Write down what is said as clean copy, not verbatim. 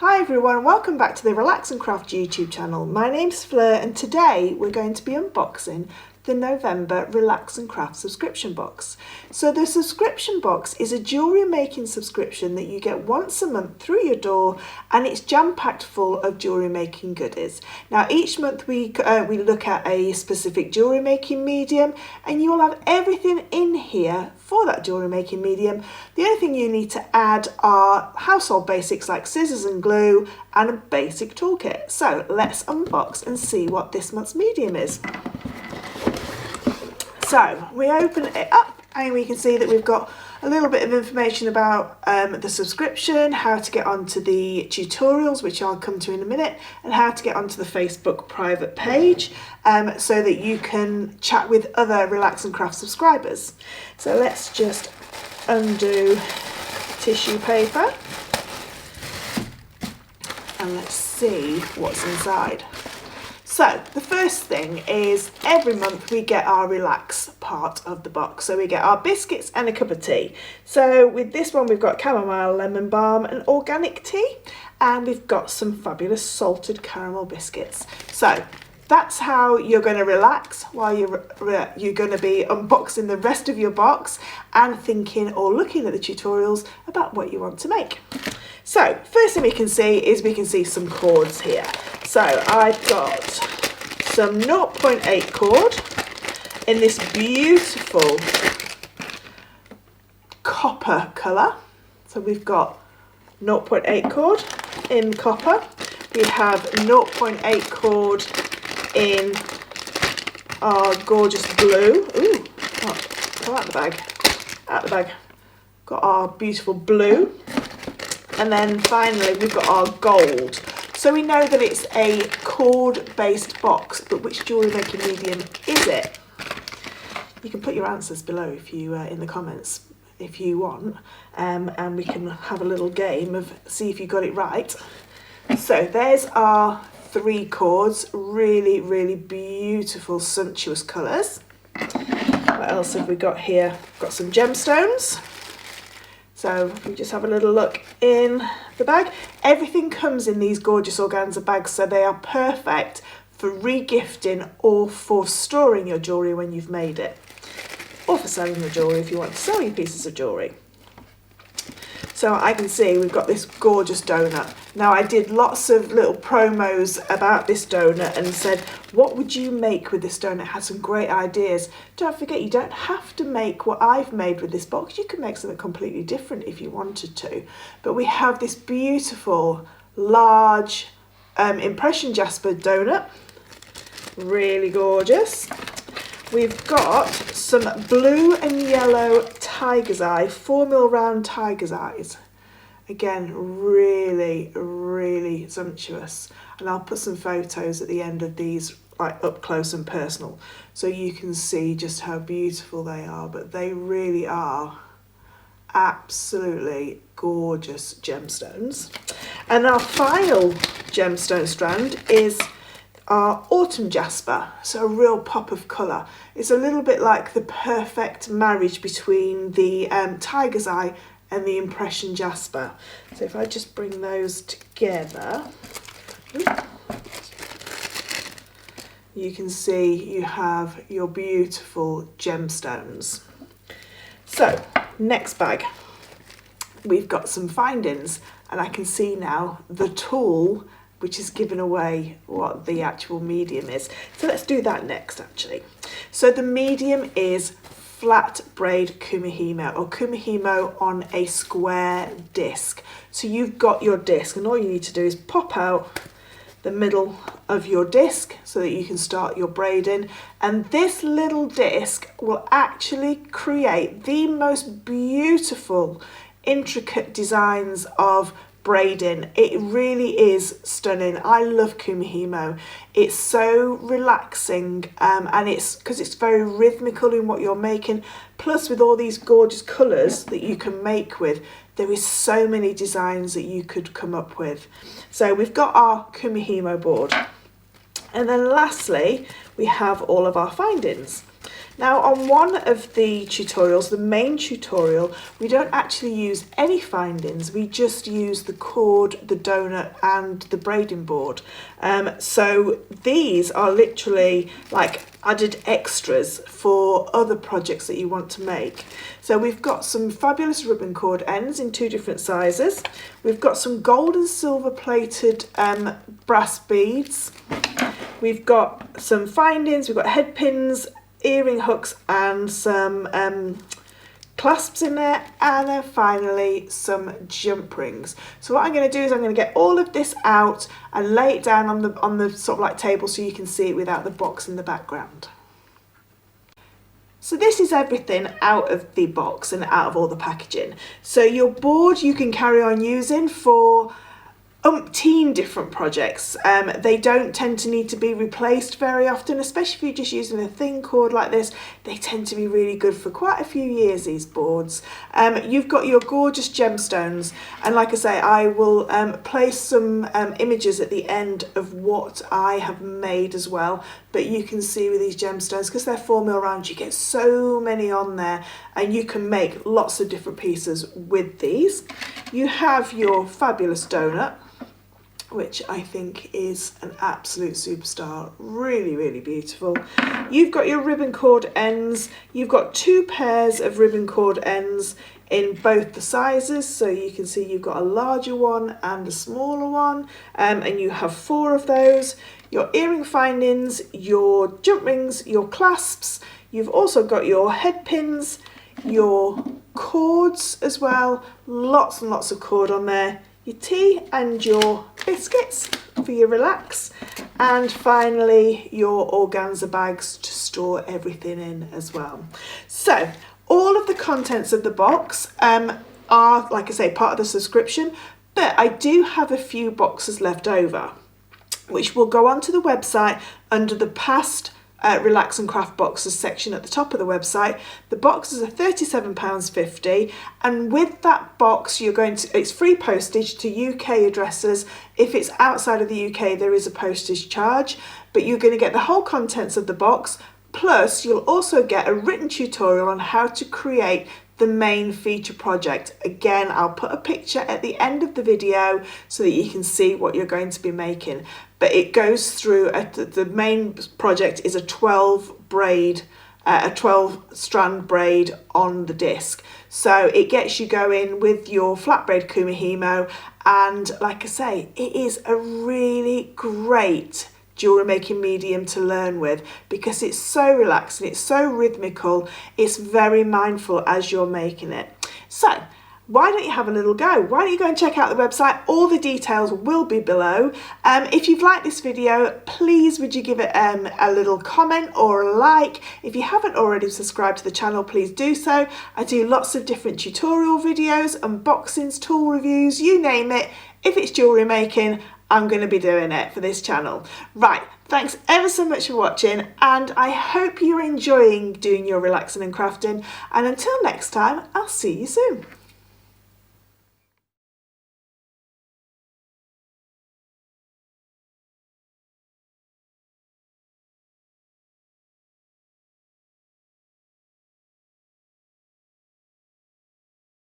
Hi everyone, welcome back to the Relax and Craft YouTube channel. My name's Fleur and today we're going to be unboxing the November Relax and Craft subscription box. So the subscription box is a jewellery making subscription that you get once a month through your door, and it's jam-packed full of jewellery making goodies. Now each month we look at a specific jewellery making medium, and you'll have everything in here for that jewellery making medium. The only thing you need to add are household basics like scissors and glue and a basic toolkit. So let's unbox and see what this month's medium is. So we open it up and we can see that we've got a little bit of information about the subscription, how to get onto the tutorials, which I'll come to in a minute, and how to get onto the Facebook private page so that you can chat with other Relax and Craft subscribers. So let's just undo tissue paper and let's see what's inside. So the first thing is every month we get our relax part of the box. So we get our biscuits and a cup of tea. So with this one we've got chamomile, lemon balm and organic tea, and we've got some fabulous salted caramel biscuits. So that's how you're going to relax while you're going to be unboxing the rest of your box and thinking or looking at the tutorials about what you want to make. So first thing we can see some cords here. So I've got some 0.8 cord in this beautiful copper colour. So we've got 0.8 cord in copper. We have 0.8 cord in our gorgeous blue. Ooh, oh, out the bag. Out the bag. Got our beautiful blue. And then finally we've got our gold. So we know that it's a cord-based box, but which jewellery making medium is it? You can put your answers below if you in the comments if you want, and we can have a little game of see if you got it right. So there's our 3 cords, really beautiful sumptuous colours. What else have we got here? Got some gemstones. So if we just have a little look in the bag, everything comes in these gorgeous organza bags, so they are perfect for re-gifting or for storing your jewellery when you've made it, or for selling your jewellery if you want to sell your pieces of jewellery. So I can see we've got this gorgeous donut. Now I did lots of little promos about this donut and said, what would you make with this donut? Had some great ideas. Don't forget, you don't have to make what I've made with this box. You can make something completely different if you wanted to. But we have this beautiful, large impression jasper donut. Really gorgeous. We've got some blue and yellow tiger's eye, 4mm round tiger's eyes. Again, really sumptuous. And I'll put some photos at the end of these, like up close and personal, so you can see just how beautiful they are. But they really are absolutely gorgeous gemstones. And our final gemstone strand is our autumn jasper, so a real pop of colour. It's a little bit like the perfect marriage between the tiger's eye and the impression jasper. So if I just bring those together, you can see you have your beautiful gemstones. So next bag, we've got some findings, and I can see now the tool which is giving away what the actual medium is. So let's do that next actually. So the medium is flat braid kumihimo, or kumihimo on a square disc. So you've got your disc and all you need to do is pop out the middle of your disc so that you can start your braiding, and this little disc will actually create the most beautiful intricate designs of braiding. It really is stunning. I love kumihimo. It's so relaxing, and it's because it's very rhythmical in what you're making, plus with all these gorgeous colours that you can make with, there is so many designs that you could come up with. So we've got our kumihimo board, and then lastly we have all of our findings. Now on one of the tutorials, the main tutorial, we don't actually use any findings, we just use the cord, the donut and the braiding board. So these are literally like added extras for other projects that you want to make. So we've got some fabulous ribbon cord ends in 2 different sizes. We've got some gold and silver plated brass beads. We've got some findings, we've got head pins, earring hooks and some clasps in there, and then finally some jump rings. So what I'm going to do is I'm going to get all of this out and lay it down on the sort of like table so you can see it without the box in the background. So this is everything out of the box and out of all the packaging. So your board you can carry on using for umpteen different projects. They don't tend to need to be replaced very often, especially if you're just using a thin cord like this. They tend to be really good for quite a few years, these boards. You've got your gorgeous gemstones, and like I say, I will place some images at the end of what I have made as well. But you can see with these gemstones, because they're 4mm round, you get so many on there and you can make lots of different pieces with these. You have your fabulous donut, which I think is an absolute superstar. Really, really beautiful. You've got your ribbon cord ends. You've got 2 pairs of ribbon cord ends in both the sizes. So you can see you've got a larger one and a smaller one, and you have 4 of those. Your earring findings, your jump rings, your clasps. You've also got your head pins, your cords as well. Lots and lots of cord on there. Your tea and your biscuits for your relax, and finally your organza bags to store everything in as well. So all of the contents of the box are, like I say, part of the subscription, but I do have a few boxes left over which will go onto the website under the past Relax and Craft boxes section at the top of the website. The boxes are £37.50, and with that box you're going to, it's free postage to UK addresses. If it's outside of the UK there is a postage charge, but you're going to get the whole contents of the box, plus you'll also get a written tutorial on how to create the main feature project. Again, I'll put a picture at the end of the video so that you can see what you're going to be making. But it goes through, the main project is a 12 strand braid on the disc. So it gets you going with your flat braid kumihimo, and like I say, it is a really great jewellery making medium to learn with because it's so relaxing, it's so rhythmical, it's very mindful as you're making it. So why don't you have a little go? Why don't you go and check out the website? All the details will be below. If you've liked this video, please would you give it a little comment or a like. If you haven't already subscribed to the channel, please do so. I do lots of different tutorial videos, unboxings, tool reviews, you name it. If it's jewellery making, I'm going to be doing it for this channel. Right, thanks ever so much for watching, and I hope you're enjoying doing your relaxing and crafting, and until next time, I'll see you soon.